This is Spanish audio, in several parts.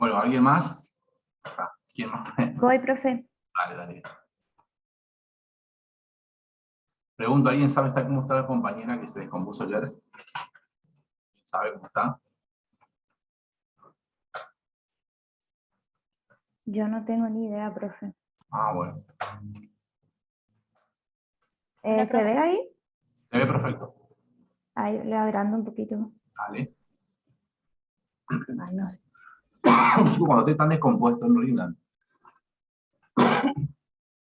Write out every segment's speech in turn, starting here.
Bueno, ¿alguien más? Ajá, ¿quién más? Voy, profe. Dale, dale. Pregunto, ¿alguien sabe cómo está la compañera que se descompuso ayer? ¿Quién sabe cómo está? Yo no tengo ni idea, profe. Ah, bueno. Hola, ¿Se ve profe. ahí? Se ve perfecto. Ahí le agrando un poquito. Dale. Ay, no sé. Cuando estoy tan descompuesto, no rindan.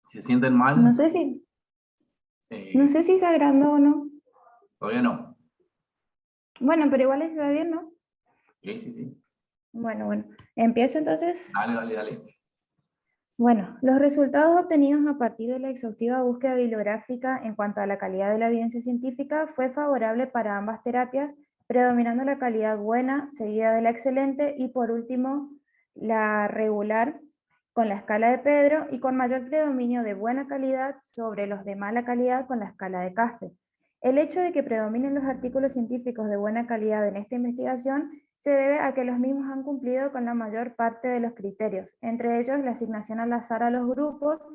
Si se sienten mal, No sé si, no sé si se agrandó o no. todavía no. Bueno, pero igual se ve bien, ¿no? Sí, sí, sí. Bueno. ¿Empiezo entonces? Dale, dale, dale. Bueno, los resultados obtenidos a partir de la exhaustiva búsqueda bibliográfica en cuanto a la calidad de la evidencia científica fue favorable para ambas terapias, predominando la calidad buena, seguida de la excelente y por último la regular con la escala de Pedro y con mayor predominio de buena calidad sobre los de mala calidad con la escala de Caspe. El hecho de que predominen los artículos científicos de buena calidad en esta investigación se debe a que los mismos han cumplido con la mayor parte de los criterios, entre ellos la asignación al azar a los grupos,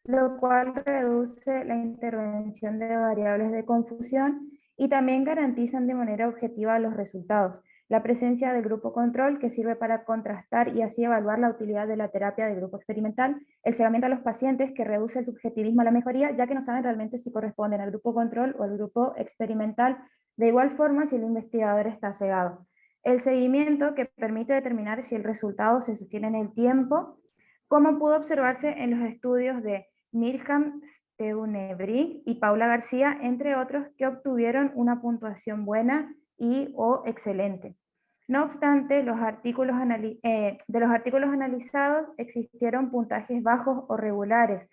lo cual reduce la intervención de variables de confusión y también garantizan de manera objetiva los resultados. La presencia del grupo control, que sirve para contrastar y así evaluar la utilidad de la terapia del grupo experimental. El seguimiento a los pacientes, que reduce el subjetivismo a la mejoría, ya que no saben realmente si corresponden al grupo control o al grupo experimental. De igual forma, si el investigador está cegado. El seguimiento, que permite determinar si el resultado se sostiene en el tiempo, como pudo observarse en los estudios de Mirjam Steunebrig y Paula García, entre otros, que obtuvieron una puntuación buena y o excelente. No obstante, de los artículos analizados existieron puntajes bajos o regulares,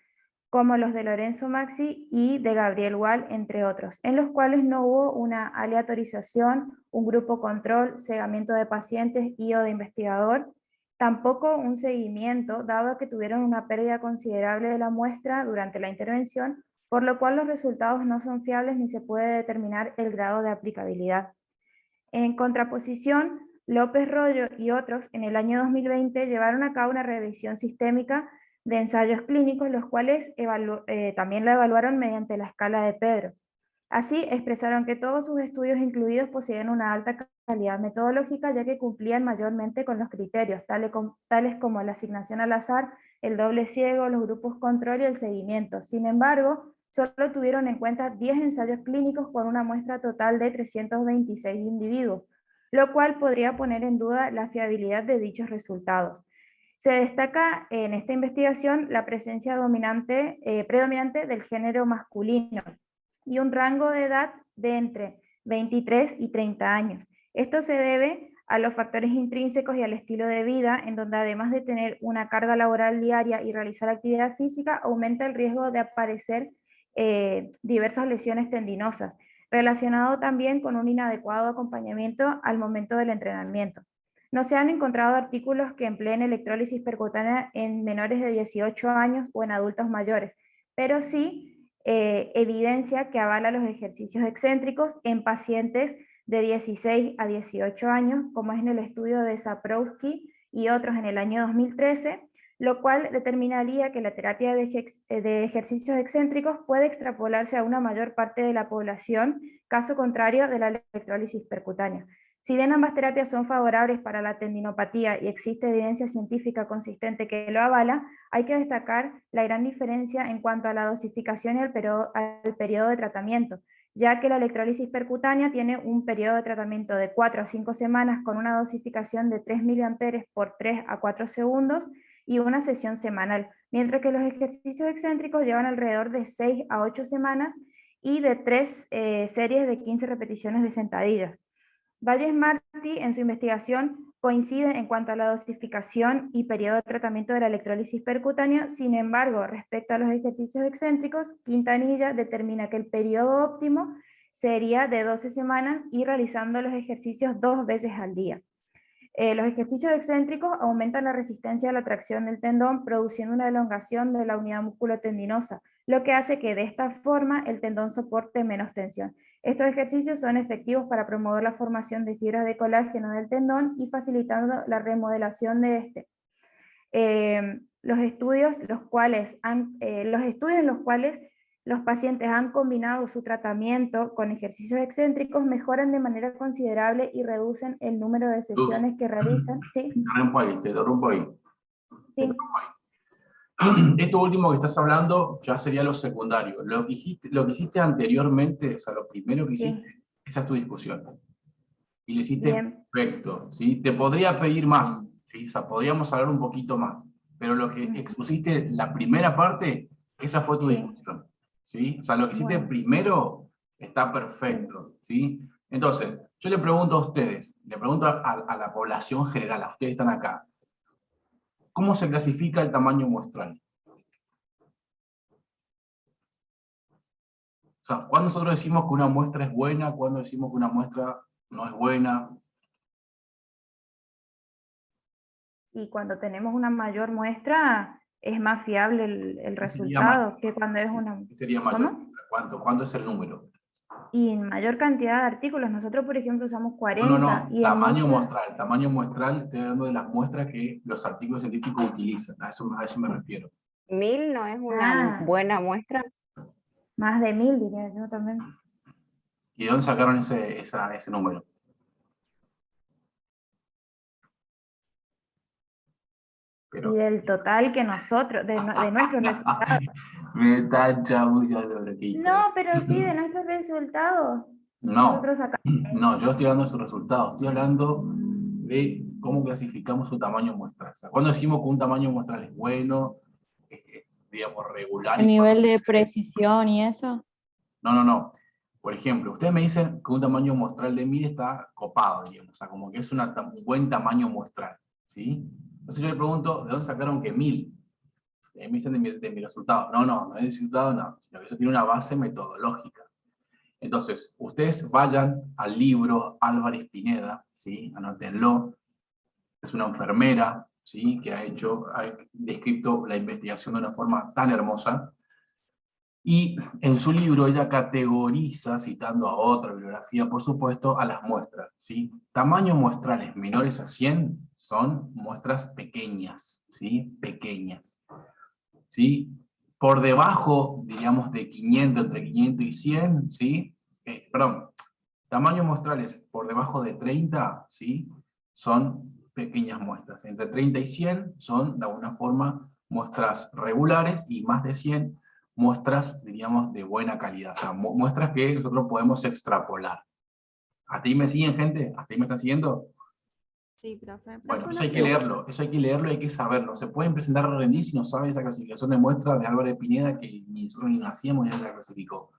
como los de Lorenzo Maxi y de Gabriel Wall, entre otros, en los cuales no hubo una aleatorización, un grupo control, cegamiento de pacientes y o de investigador, tampoco un seguimiento, dado que tuvieron una pérdida considerable de la muestra durante la intervención, por lo cual los resultados no son fiables ni se puede determinar el grado de aplicabilidad. En contraposición, López Rollo y otros en el año 2020 llevaron a cabo una revisión sistémica de ensayos clínicos, los cuales también la evaluaron mediante la escala de Pedro. Así, expresaron que todos sus estudios incluidos poseían una alta calidad metodológica, ya que cumplían mayormente con los criterios, tales como la asignación al azar, el doble ciego, los grupos control y el seguimiento. Sin embargo, solo tuvieron en cuenta 10 ensayos clínicos con una muestra total de 326 individuos, lo cual podría poner en duda la fiabilidad de dichos resultados. Se destaca en esta investigación la presencia predominante del género masculino y un rango de edad de entre 23 y 30 años. Esto se debe a los factores intrínsecos y al estilo de vida, en donde además de tener una carga laboral diaria y realizar actividad física, aumenta el riesgo de aparecer diversas lesiones tendinosas, relacionado también con un inadecuado acompañamiento al momento del entrenamiento. No se han encontrado artículos que empleen electrólisis percutánea en menores de 18 años o en adultos mayores, pero sí evidencia que avala los ejercicios excéntricos en pacientes de 16 a 18 años, como es en el estudio de Saprowski y otros en el año 2013, lo cual determinaría que la terapia de ejercicios excéntricos puede extrapolarse a una mayor parte de la población, caso contrario de la electrólisis percutánea. Si bien ambas terapias son favorables para la tendinopatía y existe evidencia científica consistente que lo avala, hay que destacar la gran diferencia en cuanto a la dosificación y al periodo de tratamiento, ya que la electrólisis percutánea tiene un periodo de tratamiento de 4 a 5 semanas con una dosificación de 3 mA por 3 a 4 segundos y una sesión semanal, mientras que los ejercicios excéntricos llevan alrededor de 6 a 8 semanas y de 3 series de 15 repeticiones de sentadillas. Valles Martí, en su investigación, coincide en cuanto a la dosificación y periodo de tratamiento de la electrólisis percutánea. Sin embargo, respecto a los ejercicios excéntricos, Quintanilla determina que el periodo óptimo sería de 12 semanas y realizando los ejercicios 2 veces al día. Los ejercicios excéntricos aumentan la resistencia a la tracción del tendón, produciendo una elongación de la unidad musculotendinosa, lo que hace que de esta forma el tendón soporte menos tensión. Estos ejercicios son efectivos para promover la formación de fibras de colágeno del tendón y facilitando la remodelación de este. Los estudios en los cuales los pacientes han combinado su tratamiento con ejercicios excéntricos mejoran de manera considerable y reducen el número de sesiones que realizan. ¿Sí? Te interrumpo ahí, te interrumpo ahí. Sí. Esto último que estás hablando ya sería lo secundario. Lo que hiciste anteriormente, o sea, lo primero que hiciste, Sí. esa es tu discusión. Y lo hiciste Bien. perfecto, ¿sí? Te podría pedir más, ¿sí? O sea, podríamos hablar un poquito más. Pero lo que expusiste, la primera parte, esa fue tu Sí. discusión, ¿sí? O sea, lo que hiciste Bueno. primero está perfecto, ¿sí? Entonces, yo le pregunto a ustedes, le pregunto a la población general, a ustedes que están acá, ¿cómo se clasifica el tamaño muestral? O sea, ¿cuándo nosotros decimos que una muestra es buena? ¿Cuándo decimos que una muestra no es buena? Y cuando tenemos una mayor muestra, es más fiable el ¿Qué sería mayor? resultado que cuando es una... ¿Qué sería mayor? ¿Cómo? ¿Cuánto es el número? Y en mayor cantidad de artículos, nosotros por ejemplo usamos No, 40 no, y en tamaño muchos... muestral. Tamaño muestral, estoy hablando de las muestras que los artículos científicos utilizan. A eso me refiero. 1000 no es una Ah, buena muestra. más de 1000 diría yo también. ¿Y de dónde sacaron ese número? Y Pero... del total que nosotros, de nuestros resultados. Me está chamullando lo que No, dijo. pero sí, de nuestros resultados. No, Nosotros sacamos... no, yo estoy hablando de sus resultados. Estoy hablando de cómo clasificamos su tamaño muestral. O sea, cuando decimos que un tamaño muestral es bueno, digamos, regular El y cuando nivel de dice... precisión y eso. No, no, no. Por ejemplo, ustedes me dicen que un tamaño muestral de 1000 está copado, digamos, o sea, como que es un buen tamaño muestral, ¿sí? Entonces yo le pregunto, ¿de dónde sacaron que 1000? Me dicen de mi resultado. No, no, no es de mi resultado, no, sino que eso tiene una base metodológica. Entonces, ustedes vayan al libro Álvarez Pineda, ¿sí? Anótenlo. Es una enfermera, ¿sí? Que ha descrito la investigación de una forma tan hermosa. Y en su libro ella categoriza, citando a otra bibliografía, por supuesto, a las muestras, ¿sí? Tamaños muestrales menores a 100 son muestras pequeñas, ¿sí? Pequeñas, ¿sí? Por debajo, digamos, de 500, entre 500 y 100, ¿sí? Perdón, tamaños muestrales por debajo de 30, ¿sí? Son pequeñas muestras. Entre 30 y 100 son, de alguna forma, muestras regulares, y más de 100 muestras, diríamos, de buena calidad. O sea, muestras que nosotros podemos extrapolar. ¿Hasta ahí me siguen, gente? ¿Hasta ahí me están siguiendo? Sí, profe. Bueno, eso hay que leerlo, y hay que saberlo. Se pueden presentar a rendir si no saben esa clasificación de muestras de Álvarez Pineda, que ni nosotros ni nacíamos ni la clasificó.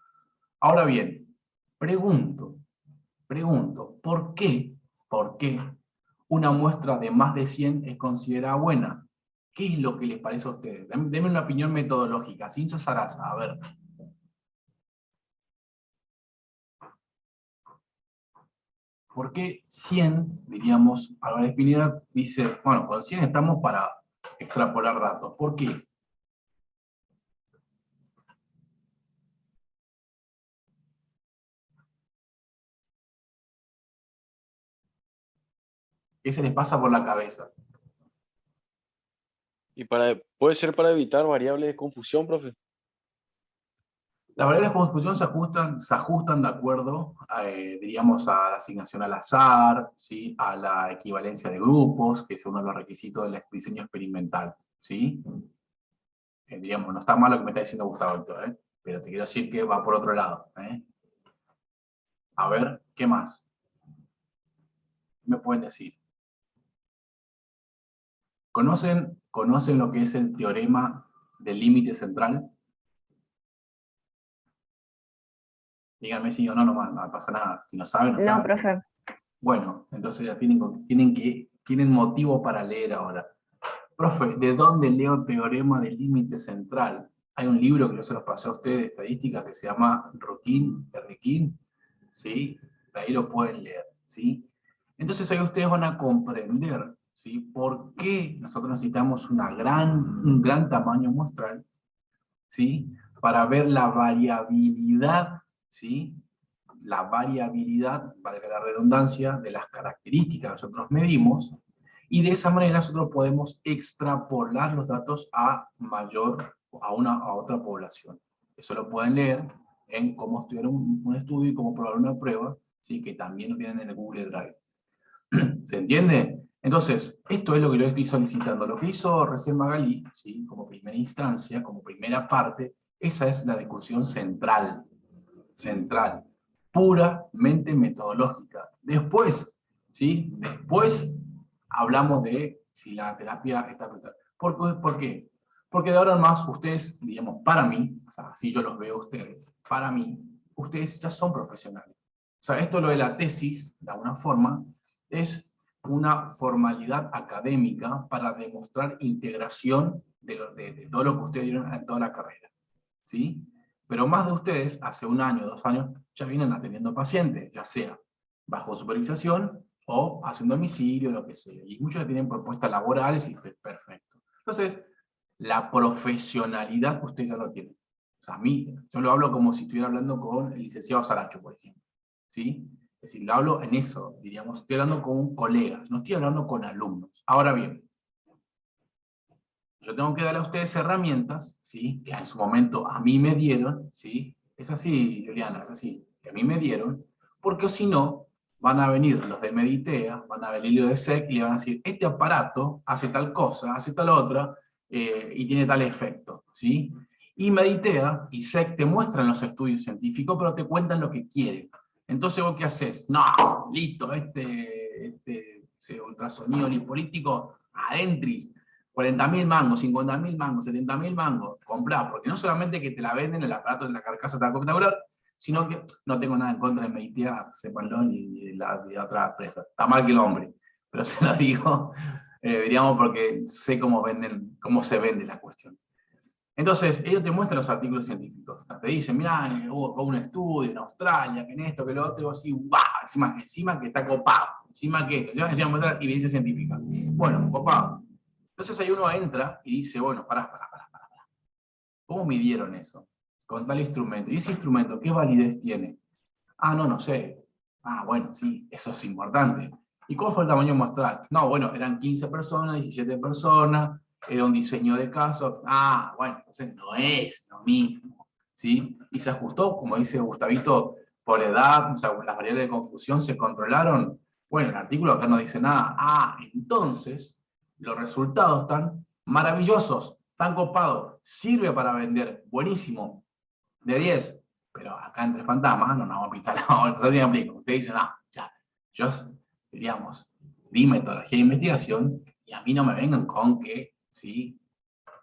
Ahora bien, pregunto, ¿por qué una muestra de más de 100 es considerada buena? ¿Qué es lo que les parece a ustedes? Denme una opinión metodológica, sin chazaraza, a ver. ¿Por qué 100, diríamos, Álvarez Pineda dice, bueno, con 100 estamos para extrapolar datos? ¿Por qué? ¿Qué se les pasa por la cabeza? Y puede ser para evitar variables de confusión, profe. Las variables de confusión se ajustan de acuerdo, diríamos, a la asignación al azar, ¿sí? A la equivalencia de grupos, que es uno de los requisitos del diseño experimental, ¿sí? Diríamos, no está mal lo que me está diciendo Gustavo, Héctor, pero te quiero decir que va por otro lado. A ver, ¿qué más me pueden decir? ¿Conocen lo que es el teorema del límite central? Díganme si o no, no pasa nada. Si no saben, no No, saben. profe. Bueno, entonces ya tienen motivo para leer ahora. Profe, ¿de dónde leo el teorema del límite central? Hay un libro que yo se los pasé a ustedes de estadística que se llama Rickin, ¿sí? De ahí lo pueden leer, ¿sí? Entonces ahí ustedes van a comprender, ¿sí? Por qué nosotros necesitamos un gran tamaño muestral, ¿sí? Para ver la variabilidad, ¿sí? la variabilidad, valga la redundancia, de las características que nosotros medimos, y de esa manera nosotros podemos extrapolar los datos a otra población. Eso lo pueden leer en cómo estudiar un estudio y cómo probar una prueba, ¿sí? Que también lo tienen en el Google Drive. ¿Se entiende? Entonces, esto es lo que yo estoy solicitando. Lo que hizo recién Magalí, ¿sí? Como primera instancia, como primera parte, esa es la discusión central, puramente metodológica. Después, ¿sí? Después hablamos de si la terapia está aplicada. ¿Por qué? Porque de ahora en más ustedes, digamos, para mí, o sea, así yo los veo a ustedes, para mí, ustedes ya son profesionales. O sea, esto lo de la tesis, de alguna forma, es una formalidad académica para demostrar integración de todo lo que ustedes dieron en toda la carrera, ¿sí? Pero más de ustedes, hace 1 año, 2 años, ya vienen atendiendo pacientes, ya sea bajo supervisación o haciendo domicilio, lo que sea. Y muchos ya tienen propuestas laborales y perfecto. Entonces, la profesionalidad ustedes ya lo tienen. O sea, a mí, yo lo hablo como si estuviera hablando con el licenciado Saracho, por ejemplo, ¿sí? Es decir, lo hablo en eso, diríamos, estoy hablando con colegas, no estoy hablando con alumnos. Ahora bien, yo tengo que darle a ustedes herramientas, ¿sí? Que en su momento a mí me dieron, ¿sí? Es así, Juliana, es así, que a mí me dieron, porque si no, van a venir los de Meditea, van a venir los de SEC y le van a decir, este aparato hace tal cosa, hace tal otra, y tiene tal efecto, ¿sí? Y Meditea y SEC te muestran los estudios científicos, pero te cuentan lo que quieren. Entonces, ¿vos qué haces? No, listo, ese ultrasonido lipolítico, adentris, 40.000 mangos, 50.000 mangos, 70.000 mangos, comprá, porque no solamente que te la venden el aparato de la carcasa de la computadora, sino que no tengo nada en contra de Meditea, sépanlo, ni de la otra empresa. Está mal que el hombre, pero se lo digo, diríamos, porque sé cómo se vende la cuestión. Entonces, ellos te muestran los artículos científicos. Te dicen, mirá, hubo un estudio en Australia, que en esto, que lo otro, y vos así, ¡guau! Encima que está copado, encima que esto, encima muestra evidencia científica. Bueno, copado. Entonces ahí uno entra y dice, bueno, pará. ¿Cómo midieron eso? Con tal instrumento. ¿Y ese instrumento qué validez tiene? Ah, no sé. Ah, bueno, sí, eso es importante. ¿Y cuál fue el tamaño muestral? No, bueno, eran 15 personas, 17 personas, era un diseño de caso. Ah, bueno, entonces no es lo mismo, ¿sí? Y se ajustó, como dice Gustavito, por edad, o sea, las variables de confusión se controlaron. Bueno, el artículo acá no dice nada. Ah, entonces, los resultados están maravillosos, tan copados, sirve para vender, buenísimo, de 10. Pero acá entre fantasmas no nos vamos a pintar la cosa que aplico. Usted dice, no, ya, yo, diríamos, di metodología de investigación y a mí no me vengan con que, sí,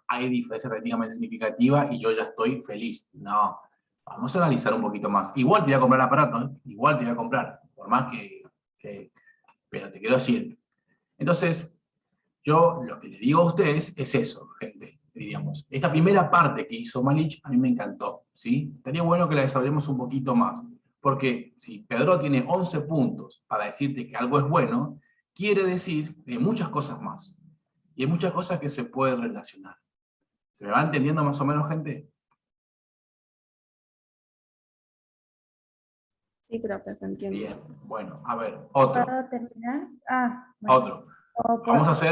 hay diferencia relativamente significativa y yo ya estoy feliz. No, vamos a analizar un poquito más. Igual te voy a comprar el aparato, ¿eh? Igual te voy a comprar, por más que pero te quiero decir. Entonces, yo lo que le digo a ustedes es eso, gente. Diríamos, esta primera parte que hizo Malich a mí me encantó, ¿sí? Estaría bueno que la desarrollemos un poquito más, porque si Pedro tiene 11 puntos para decirte que algo es bueno, quiere decir de muchas cosas más. Y hay muchas cosas que se pueden relacionar. ¿Se me va entendiendo más o menos, gente? Sí, profe, se entiende. Bien, bueno, a ver, otro. ¿Puedo terminar? Ah, bueno. Otro. O Vamos a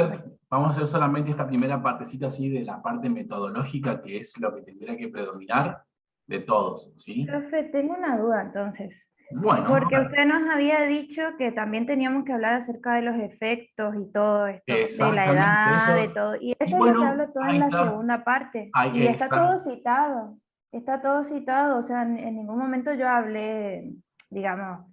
puedo- hacer solamente esta primera partecita así de la parte metodológica, que es lo que tendría que predominar de todos, ¿sí? Profe, tengo una duda entonces. Bueno, Porque a ver, usted nos había dicho que también teníamos que hablar acerca de los efectos y todo esto, de la exactamente edad, de eso. todo. Y Y eso es lo que bueno, habla todo ahí en la está. segunda parte. Ahí, Y está todo exacto. citado. Está todo citado. O sea, en ningún momento yo hablé, digamos,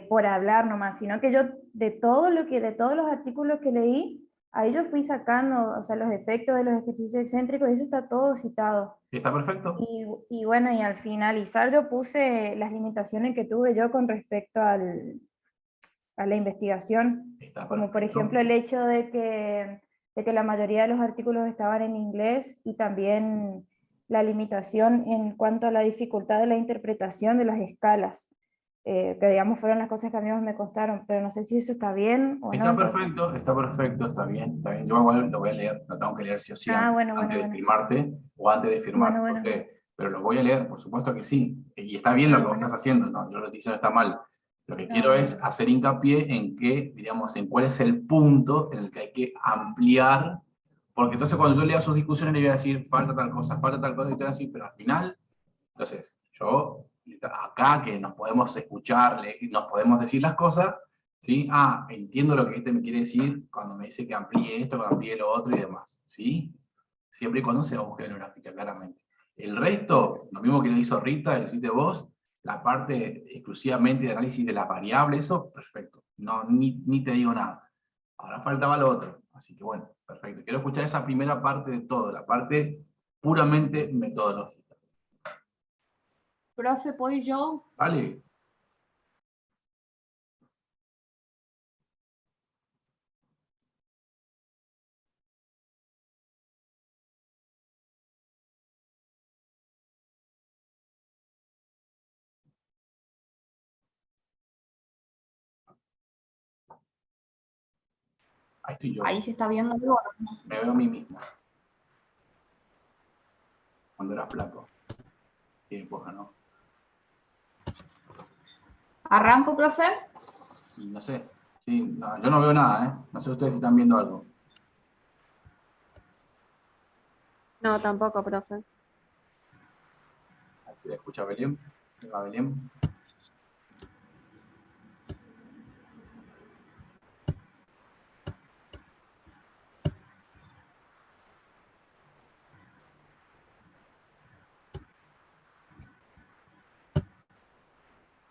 por hablar nomás, sino que yo de todo de todos los artículos que leí, ahí yo fui sacando, o sea, los efectos de los ejercicios excéntricos, y eso está todo citado. ¿Está perfecto? Y bueno, y al finalizar yo puse las limitaciones que tuve yo con respecto a la investigación, Está como por perfecto. ejemplo el hecho de que la mayoría de los artículos estaban en inglés y también la limitación en cuanto a la dificultad de la interpretación de las escalas, que digamos fueron las cosas que a mí más me costaron, pero no sé si eso está bien o no, entonces. Está perfecto, está bien, está bien. Yo igual lo voy a leer, lo tengo que leer sí o sí Ah, antes, bueno, antes bueno, de bueno. firmarte o antes de firmar. Bueno, bueno. pero los voy a leer, por supuesto que sí. Y está bien lo que vos estás haciendo, no, yo no estoy diciendo está mal. Lo que quiero es hacer hincapié en que, digamos, en cuál es el punto en el que hay que ampliar, porque entonces cuando yo lea sus discusiones le voy a decir, falta tal cosa, y te voy a decir, pero al final, entonces, yo, acá que nos podemos escuchar, nos podemos decir las cosas, ¿sí? Ah, entiendo lo que este me quiere decir cuando me dice que amplíe esto, que amplíe lo otro y demás, ¿sí? Siempre y cuando sea búsqueda bibliográfica, claramente. El resto, lo mismo que lo hizo Rita, lo hiciste vos, la parte exclusivamente de análisis de las variables, eso, perfecto. No, ni te digo nada. Ahora faltaba lo otro. Así que bueno, perfecto. Quiero escuchar esa primera parte de todo, la parte puramente metodológica. Profe, ¿puedo ir yo? ¿Vale? Ahí estoy yo. Ahí se está viendo algo. Me veo a mí mismo. Cuando era flaco. Qué época, ¿no? ¿Arranco, profe? Y no sé. Sí, no, yo no veo nada, ¿eh? No sé ustedes si están viendo algo. No, tampoco, profe. A ver si le escucha a Belén. Venga, Belén.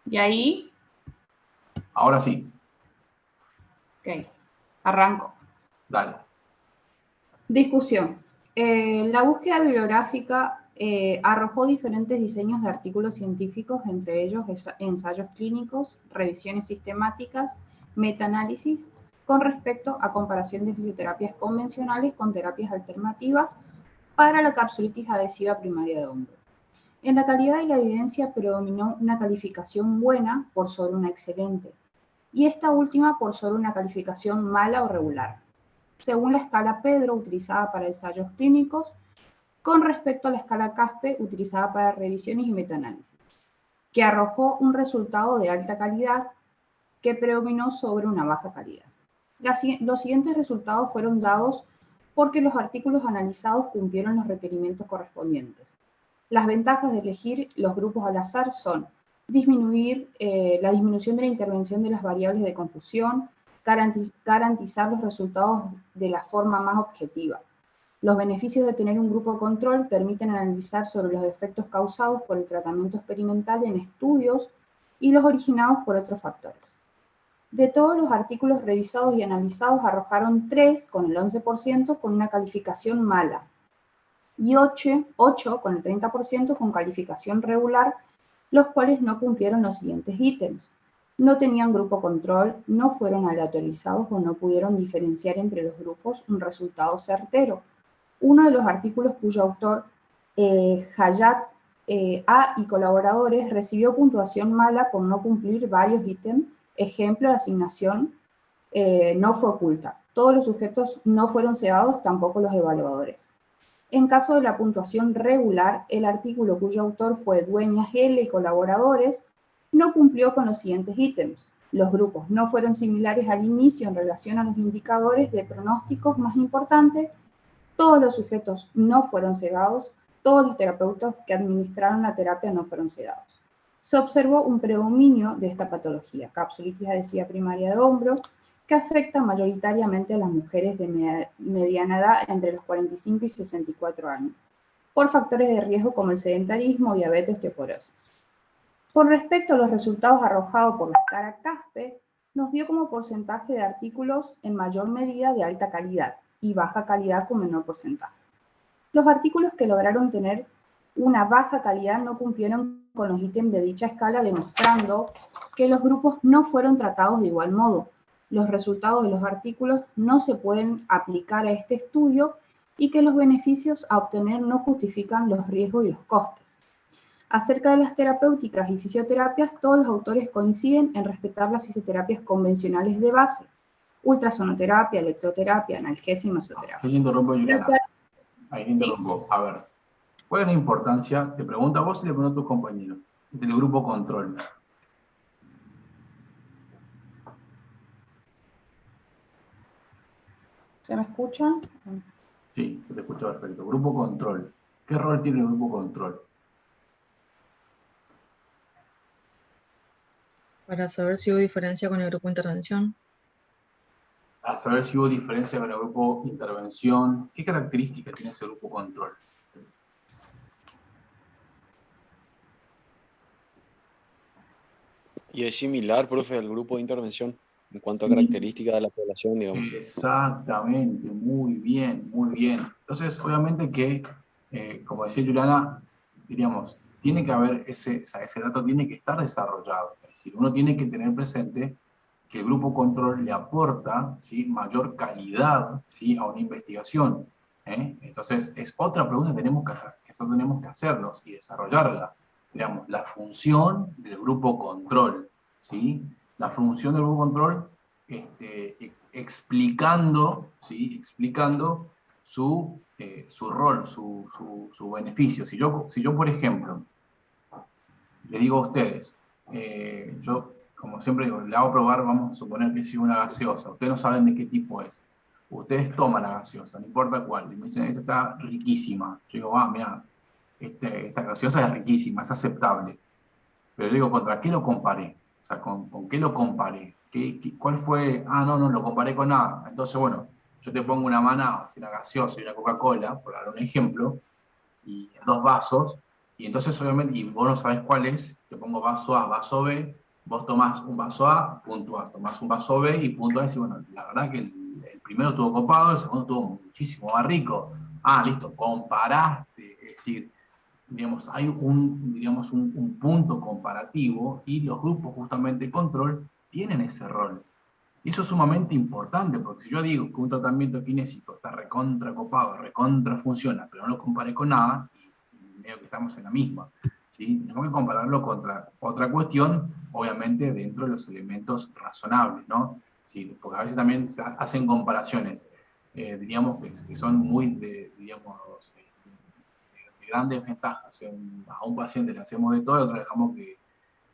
¿Y ahí? Ahora sí. Ok, arranco. Dale. Discusión. La búsqueda bibliográfica arrojó diferentes diseños de artículos científicos, entre ellos ensayos clínicos, revisiones sistemáticas, metaanálisis, con respecto a comparación de fisioterapias convencionales con terapias alternativas para la capsulitis adhesiva primaria de hombro. En la calidad y la evidencia predominó una calificación buena por sobre una excelente, y esta última por sobre una calificación mala o regular, según la escala Pedro utilizada para ensayos clínicos, con respecto a la escala CASPE utilizada para revisiones y metaanálisis, que arrojó un resultado de alta calidad que predominó sobre una baja calidad. Los siguientes resultados fueron dados porque los artículos analizados cumplieron los requerimientos correspondientes. Las ventajas de elegir los grupos al azar son disminuir la disminución de la intervención de las variables de confusión, garantizar los resultados de la forma más objetiva. Los beneficios de tener un grupo control permiten analizar sobre los efectos causados por el tratamiento experimental en estudios y los originados por otros factores. De todos los artículos revisados y analizados, arrojaron 3, con el 11%, con una calificación mala, y 8 con el 30% con calificación regular, los cuales no cumplieron los siguientes ítems. No tenían grupo control, no fueron aleatorizados o no pudieron diferenciar entre los grupos un resultado certero. Uno de los artículos cuyo autor, Hayat A. y colaboradores, recibió puntuación mala por no cumplir varios ítems. Ejemplo, la asignación no fue oculta. Todos los sujetos no fueron sedados, tampoco los evaluadores. En caso de la puntuación regular, el artículo cuyo autor fue Dueñas L. y colaboradores no cumplió con los siguientes ítems. Los grupos no fueron similares al inicio en relación a los indicadores de pronósticos más importantes, todos los sujetos no fueron sedados, todos los terapeutas que administraron la terapia no fueron sedados. Se observó un predominio de esta patología, capsulitis adhesiva primaria de hombro, que afecta mayoritariamente a las mujeres de mediana edad entre los 45 y 64 años, por factores de riesgo como el sedentarismo, diabetes y osteoporosis. Con respecto a los resultados arrojados por la escala CASPE, nos dio como porcentaje de artículos en mayor medida de alta calidad y baja calidad con menor porcentaje. Los artículos que lograron tener una baja calidad no cumplieron con los ítems de dicha escala, demostrando que los grupos no fueron tratados de igual modo. Los resultados de los artículos no se pueden aplicar a este estudio y que los beneficios a obtener no justifican los riesgos y los costes. Acerca de las terapéuticas y fisioterapias, todos los autores coinciden en respetar las fisioterapias convencionales de base: ultrasonoterapia, electroterapia, analgesia y masoterapia. Ahí interrumpo, Juliana. Ahí interrumpo. Sí. A ver, ¿Cuál es la importancia? Te pregunto a vos y le pregunto a tus compañeros, del grupo control. ¿Se me escucha? Sí, te escucho perfecto. Grupo control. ¿Qué rol tiene el grupo control? Para saber si hubo diferencia con el grupo de intervención. A saber si hubo diferencia con el grupo intervención. ¿Qué características tiene ese grupo control? Y es similar, profe, al grupo de intervención en cuanto a Sí. características de la población, digamos. Exactamente, muy bien, muy bien. Entonces, obviamente que, como decía Juliana, diríamos, tiene que haber ese dato tiene que estar desarrollado. Es decir, uno tiene que tener presente que el grupo control le aporta, ¿sí?, mayor calidad, ¿sí?, a una investigación. Entonces, es otra pregunta que nosotros tenemos que hacernos y desarrollarla. Digamos, la función del grupo control, ¿sí? La función del grupo control explicando, ¿sí?, explicando su rol, su beneficio. Si yo, por ejemplo, le digo a ustedes, yo, como siempre digo, le hago probar, vamos a suponer que es una gaseosa, ustedes no saben de qué tipo es. Ustedes toman la gaseosa, no importa cuál, y me dicen, esta está riquísima. Yo digo, mira, esta gaseosa es riquísima, es aceptable. Pero digo, ¿contra qué lo comparé? O sea, ¿con qué lo comparé? ¿Cuál fue? No, lo comparé con nada. Entonces, bueno, yo te pongo una Manaos, una gaseosa y una Coca-Cola, por dar un ejemplo, y dos vasos, y entonces obviamente, y vos no sabés cuál es, te pongo vaso A, vaso B, vos tomás un vaso A, puntuás, tomás un vaso B y puntuás, y bueno, la verdad que el primero estuvo copado, el segundo estuvo muchísimo más rico. Listo, comparaste, es decir, digamos, hay un punto comparativo y los grupos justamente control tienen ese rol. Y eso es sumamente importante, porque si yo digo que un tratamiento kinésico está recontra copado, recontra funciona, pero no lo comparé con nada, y medio que estamos en la misma, ¿sí? Tenemos que compararlo contra otra cuestión, obviamente dentro de los elementos razonables, ¿no? Sí, porque a veces también se hacen comparaciones, diríamos que son muy, digamos, de grandes ventajas. A un paciente le hacemos de todo y otro le dejamos que,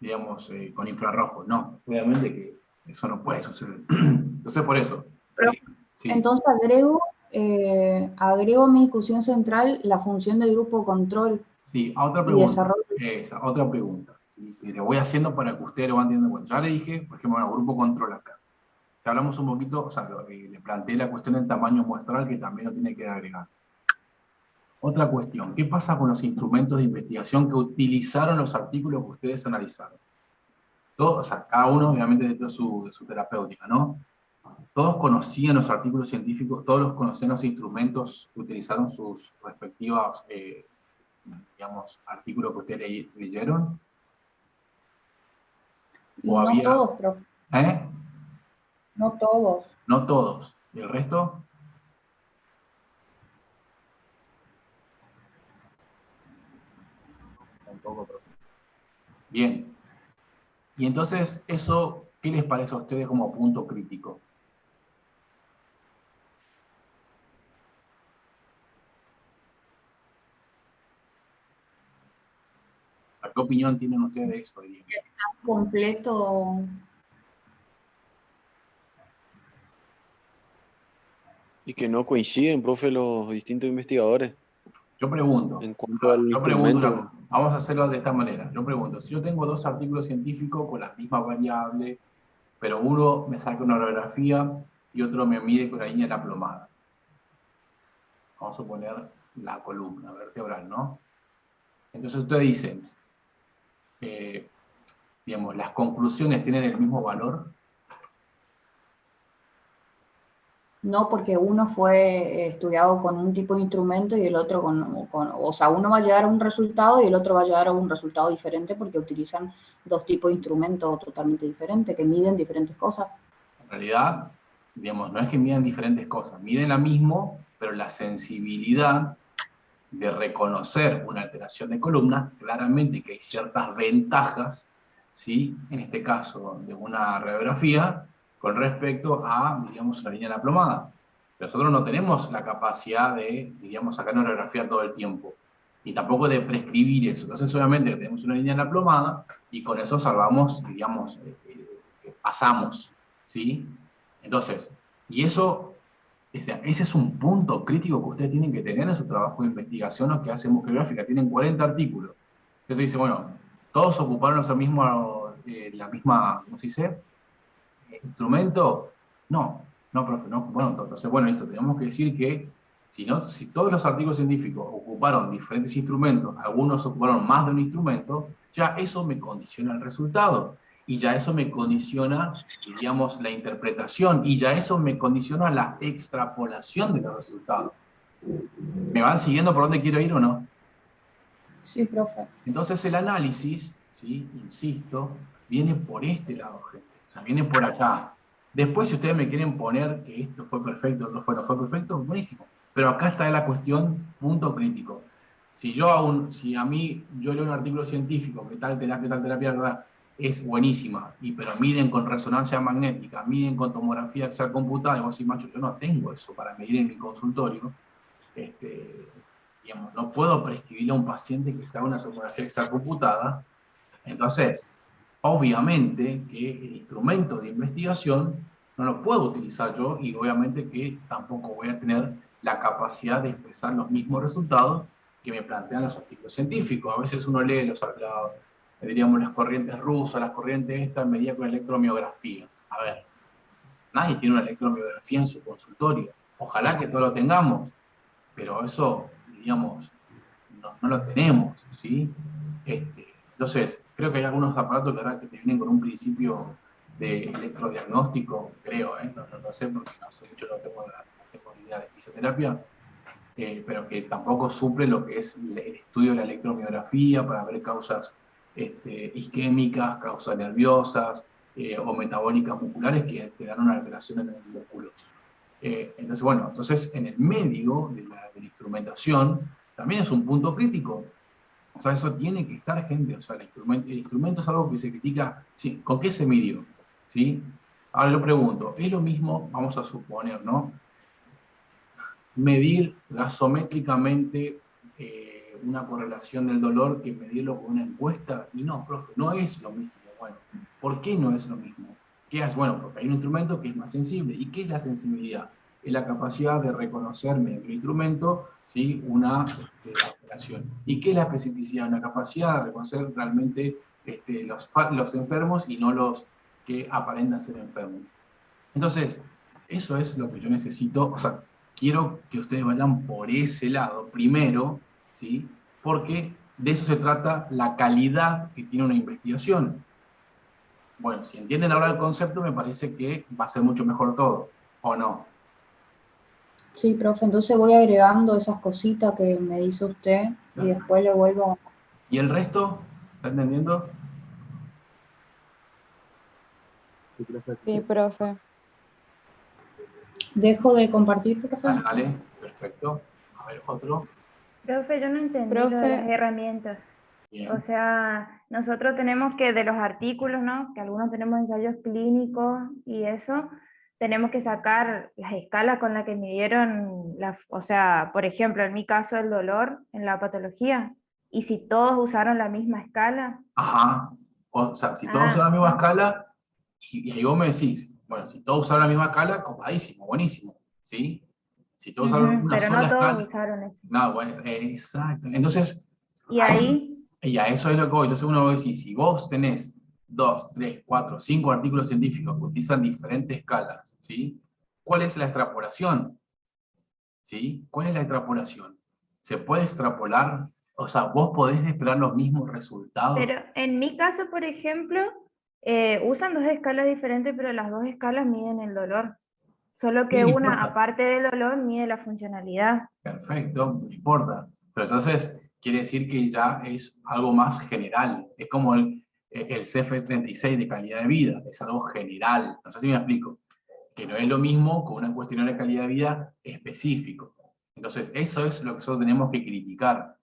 digamos, con infrarrojos. No, obviamente que eso no puede suceder. Entonces, por eso. Pero, Sí. entonces agrego mi discusión central la función del grupo control Sí, a otra y pregunta. desarrollo. Otra pregunta. ¿Sí? Que le voy haciendo para que ustedes lo van teniendo en cuenta. Ya le dije, por ejemplo, el grupo control acá. Que hablamos un poquito, o sea, le planteé la cuestión del tamaño muestral que también lo tiene que agregar. Otra cuestión, ¿qué pasa con los instrumentos de investigación que utilizaron los artículos que ustedes analizaron? Todos, o sea, cada uno obviamente dentro de su terapéutica, ¿no? Todos conocían los artículos científicos, todos conocían los instrumentos que utilizaron sus respectivos, digamos, artículos que ustedes leyeron. ¿O No había, todos, profe. No todos. No todos. ¿Y el resto? Tampoco, profe. Bien. Y entonces, eso, ¿qué les parece a ustedes como punto crítico? O sea, ¿qué opinión tienen ustedes de eso? Completo. Y que no coinciden, profe, los distintos investigadores Yo pregunto, en cuanto al instrumento. vamos a hacerlo de esta manera. Yo pregunto, si yo tengo dos artículos científicos con las mismas variables, pero uno me saca una radiografía y otro me mide con la línea de la plomada. Vamos a suponer la columna vertebral, ¿no? Entonces ustedes dicen, digamos, ¿las conclusiones tienen el mismo valor? No, porque uno fue estudiado con un tipo de instrumento y el otro o sea, uno va a llegar a un resultado y el otro va a llegar a un resultado diferente porque utilizan dos tipos de instrumentos totalmente diferentes, que miden diferentes cosas. En realidad, digamos, no es que midan diferentes cosas, miden la misma, pero la sensibilidad de reconocer una alteración de columna, claramente que hay ciertas ventajas, ¿sí?, en este caso de una radiografía, con respecto a, digamos, una línea de la plomada. Pero nosotros no tenemos la capacidad de, digamos, sacar una radiografía todo el tiempo. y tampoco de prescribir eso. Entonces solamente tenemos una línea en la plomada y con eso salvamos, digamos, pasamos, ¿sí? Entonces, y eso, ese es un punto crítico que ustedes tienen que tener en su trabajo de investigación o que hacen búsqueda bibliográfica. Tienen 40 artículos. Entonces dice, bueno, todos ocuparon la misma, ¿cómo se dice? ¿Instrumento? No, no, profe, no ocuparon todo. Entonces, bueno, esto tenemos que decir que si todos los artículos científicos ocuparon diferentes instrumentos, algunos ocuparon más de un instrumento, ya eso me condiciona el resultado. Y ya eso me condiciona, digamos, la interpretación. Y ya eso me condiciona la extrapolación de los resultados. ¿Me van siguiendo por dónde quiero ir o no? Sí, profe. Entonces el análisis, ¿sí? Insisto, viene por este lado, gente. O sea, viene por acá. Después, si ustedes me quieren poner que esto fue perfecto, no fue perfecto, buenísimo. Pero acá está la cuestión, punto crítico. Si a mí, yo leo un artículo científico que tal terapia, ¿verdad? Es buenísima, pero miden con resonancia magnética, miden con tomografía axial computada, y vos decís, macho, yo no tengo eso para medir en mi consultorio, digamos, no puedo prescribirle a un paciente que se haga una tomografía axial computada. Entonces, obviamente que el instrumento de investigación no lo puedo utilizar yo y obviamente que tampoco voy a tener la capacidad de expresar los mismos resultados que me plantean los artículos científicos. A veces uno lee diríamos, las corrientes rusas, las corrientes estas medidas con electromiografía. A ver, nadie tiene una electromiografía en su consultorio. Ojalá que todos lo tengamos, pero eso, digamos, no lo tenemos, ¿sí? Entonces, creo que hay algunos aparatos que te vienen con un principio de electrodiagnóstico, creo, no sé, porque no sé mucho, no tengo idea de fisioterapia, pero que tampoco suple lo que es el estudio de la electromiografía para ver causas isquémicas, causas nerviosas o metabólicas musculares que te dan una alteración en el músculo. Entonces, bueno, en el medio de la instrumentación también es un punto crítico. O sea, eso tiene que estar, gente. O sea, el instrumento es algo que se critica. ¿Sí? ¿Con qué se midió? ¿Sí? Ahora yo pregunto, ¿es lo mismo, vamos a suponer, ¿no? Medir gasométricamente una correlación del dolor que medirlo con una encuesta? Y no, profe, no es lo mismo. Bueno, ¿por qué no es lo mismo? ¿Qué hace? Bueno, porque hay un instrumento que es más sensible. ¿Y qué es la sensibilidad? Es la capacidad de reconocer mediante el instrumento, ¿sí? Una alteración. ¿Y qué es la especificidad? Una capacidad de reconocer realmente los enfermos y no los que aparentan ser enfermos. Entonces, eso es lo que yo necesito. O sea, quiero que ustedes vayan por ese lado primero, ¿sí? Porque de eso se trata la calidad que tiene una investigación. Bueno, si entienden ahora el concepto, me parece que va a ser mucho mejor todo, ¿o no? Sí, profe, entonces voy agregando esas cositas que me dice usted y después le vuelvo. ¿Y el resto? ¿Está entendiendo? Sí, profe. Dejo de compartir, profe. Dale, perfecto. A ver, otro. Profe, yo no entendí lo de Profe. las herramientas. Bien. O sea, nosotros tenemos que, de los artículos, ¿no? Que algunos tenemos ensayos clínicos y eso, tenemos que sacar las escalas con las que midieron, o sea, por ejemplo, en mi caso el dolor en la patología. Y si todos usaron la misma escala. Ajá. O sea, si todos usan la misma escala, y ahí vos me decís, bueno, si todos usan la misma escala, copadísimo, buenísimo, ¿sí? Si todos usaron una pero sola no todos escala. usaron eso. No, bueno, exacto. Entonces, Y ahí, y a eso es lo que voy. Entonces uno va a decir, si vos tenés 2, 3, 4, 5 artículos científicos que utilizan diferentes escalas, ¿sí? ¿Cuál es la extrapolación? ¿Sí? ¿Cuál es la extrapolación? ¿Se puede extrapolar? O sea, ¿vos podés esperar los mismos resultados? pero en mi caso, por ejemplo, usan dos escalas diferentes, pero las dos escalas miden el dolor. Solo que Sí, no una, importa. aparte del dolor, mide la funcionalidad. Perfecto, no importa. Pero entonces quiere decir que ya es algo más general. Es como el CFS36 de calidad de vida. Es algo general. No sé si me explico. Que no es lo mismo con un cuestionario de calidad de vida específico. Entonces, eso es lo que nosotros tenemos que criticar.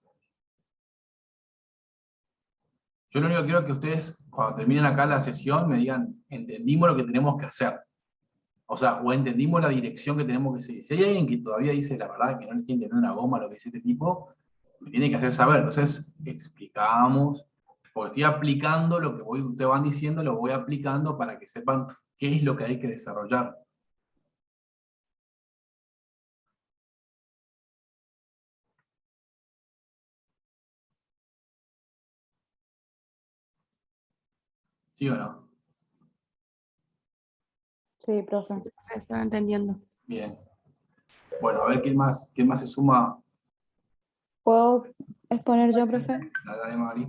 Yo lo único que quiero es que ustedes, cuando terminen acá la sesión, me digan, entendimos lo que tenemos que hacer. O sea, o entendimos la dirección que tenemos que seguir. Si hay alguien que todavía dice la verdad que no le entiende una goma lo que es este tipo, me tiene que hacer saber. Entonces, explicamos, porque estoy aplicando lo que ustedes van diciendo, lo voy aplicando para que sepan qué es lo que hay que desarrollar. ¿Sí o no? Sí, profe. Se estaba entendiendo. Bien. Bueno, a ver quién más se suma. ¿Puedo exponer yo, profe? Dale, Mari.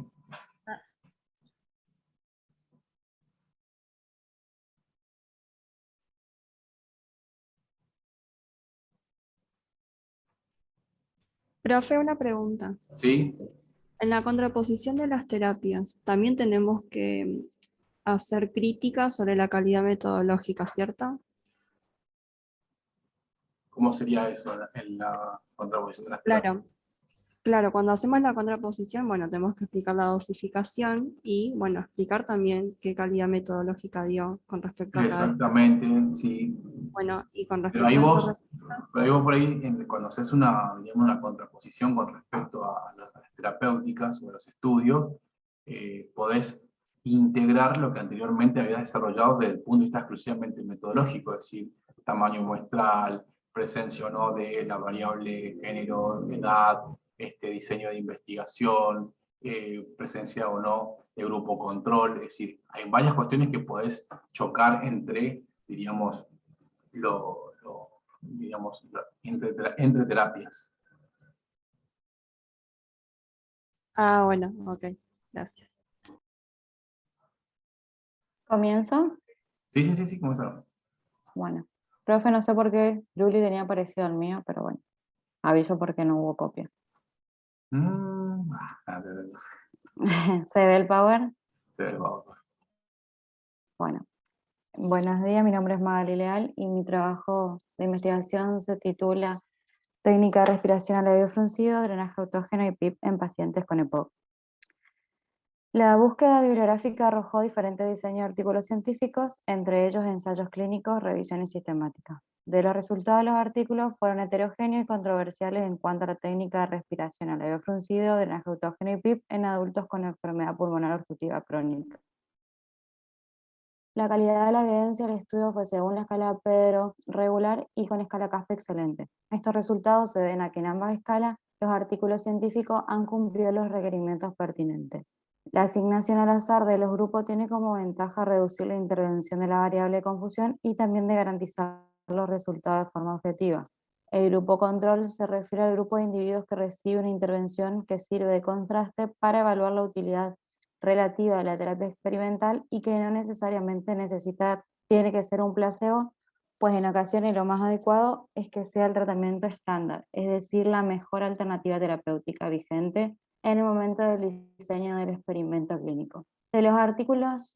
Profe, una pregunta. ¿Sí? En la contraposición de las terapias, también tenemos que hacer críticas sobre la calidad metodológica, ¿cierto? ¿Cómo sería eso en la contraposición de las terapias? Claro. Claro, cuando hacemos la contraposición, bueno, tenemos que explicar la dosificación y, bueno, explicar también qué calidad metodológica dio con respecto a cada estudio. Exactamente, sí. Bueno, y con Pero ahí respecto a esos vos, resultados, por ahí, cuando haces digamos, una contraposición con respecto a las terapéuticas o a los estudios, podés integrar lo que anteriormente habías desarrollado desde el punto de vista exclusivamente metodológico, es decir, tamaño muestral, presencia o no de la variable género, edad, diseño de investigación, presencia o no de grupo control, es decir, hay varias cuestiones que podés chocar entre, diríamos, entre terapias. ah, bueno, ok, gracias. ¿Comienzo? Sí, comenzaron. Bueno. Profe, no sé por qué Juli tenía parecido al mío, pero bueno. Aviso porque no hubo copia. ¿Se ve el power? Bueno. Buenos días, mi nombre es Magali Leal y mi trabajo de investigación se titula Técnica de respiración a labio fruncido, drenaje autógeno y PIP en pacientes con EPOC. La búsqueda bibliográfica arrojó diferentes diseños de artículos científicos, entre ellos ensayos clínicos, revisiones sistemáticas. De los resultados de los artículos fueron heterogéneos y controversiales en cuanto a la técnica de respiración a labio fruncido, drenaje autógeno y PIP en adultos con enfermedad pulmonar obstructiva crónica. La calidad de la evidencia del estudio fue según la escala Pedro regular y con escala CASPE excelente. Estos resultados se deben a que en ambas escalas los artículos científicos han cumplido los requerimientos pertinentes. La asignación al azar de los grupos tiene como ventaja reducir la intervención de la variable de confusión y también de garantizar los resultados de forma objetiva. El grupo control se refiere al grupo de individuos que recibe una intervención que sirve de contraste para evaluar la utilidad relativa a la terapia experimental y que no necesariamente tiene que ser un placebo, pues en ocasiones lo más adecuado es que sea el tratamiento estándar, es decir, la mejor alternativa terapéutica vigente en el momento del diseño del experimento clínico. De los artículos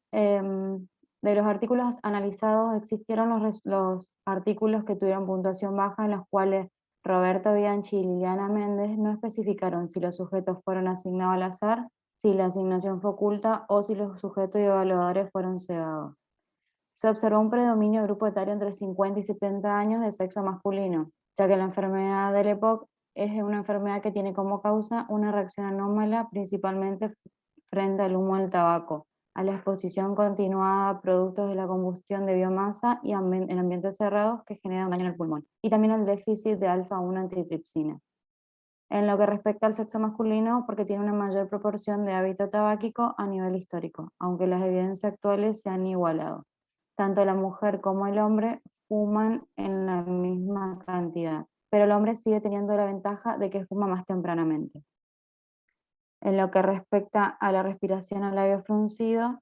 analizados existieron los artículos que tuvieron puntuación baja, en los cuales Roberto Bianchi y Liliana Méndez no especificaron si los sujetos fueron asignados al azar, si la asignación fue oculta o si los sujetos y evaluadores fueron cegados. Se observó un predominio de grupo etario entre 50 y 70 años de sexo masculino, ya que la enfermedad del EPOC es una enfermedad que tiene como causa una reacción anómala principalmente frente al humo del tabaco, a la exposición continuada a productos de la combustión de biomasa y en ambientes cerrados que generan daño en el pulmón, y también al déficit de alfa-1 antitripsina. En lo que respecta al sexo masculino, porque tiene una mayor proporción de hábito tabáquico a nivel histórico, aunque las evidencias actuales se han igualado. Tanto la mujer como el hombre fuman en la misma cantidad, pero el hombre sigue teniendo la ventaja de que fuma más tempranamente. En lo que respecta a la respiración a labio fruncido,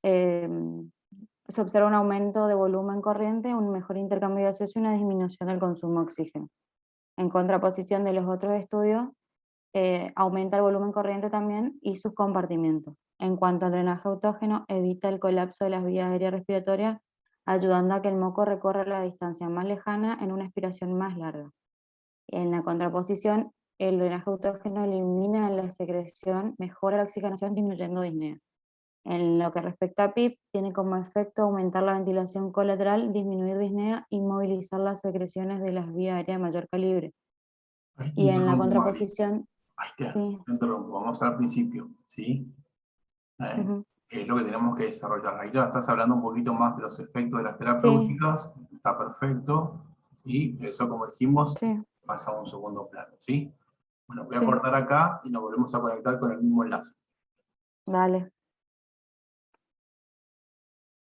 se observa un aumento de volumen corriente, un mejor intercambio gaseoso y una disminución del consumo de oxígeno. En contraposición de los otros estudios, aumenta el volumen corriente también y sus compartimientos. En cuanto al drenaje autógeno, evita el colapso de las vías aéreas respiratorias, ayudando a que el moco recorra la distancia más lejana en una expiración más larga. En la contraposición, el drenaje autógeno elimina la secreción, mejora la oxigenación, disminuyendo disnea. En lo que respecta a PIP, tiene como efecto aumentar la ventilación colateral, disminuir disnea y movilizar las secreciones de las vías aéreas de mayor calibre. Y en la contraposición, Ahí está, Sí. no interrumpo, vamos al principio, ¿sí? Ujú. Es lo que tenemos que desarrollar. Ahí ya estás hablando un poquito más de los efectos de las terapéuticas, está perfecto, ¿sí? Eso, como dijimos, Sí, pasa a un segundo plano, ¿sí? Bueno, voy a sí. cortar acá y nos volvemos a conectar con el mismo enlace. Dale.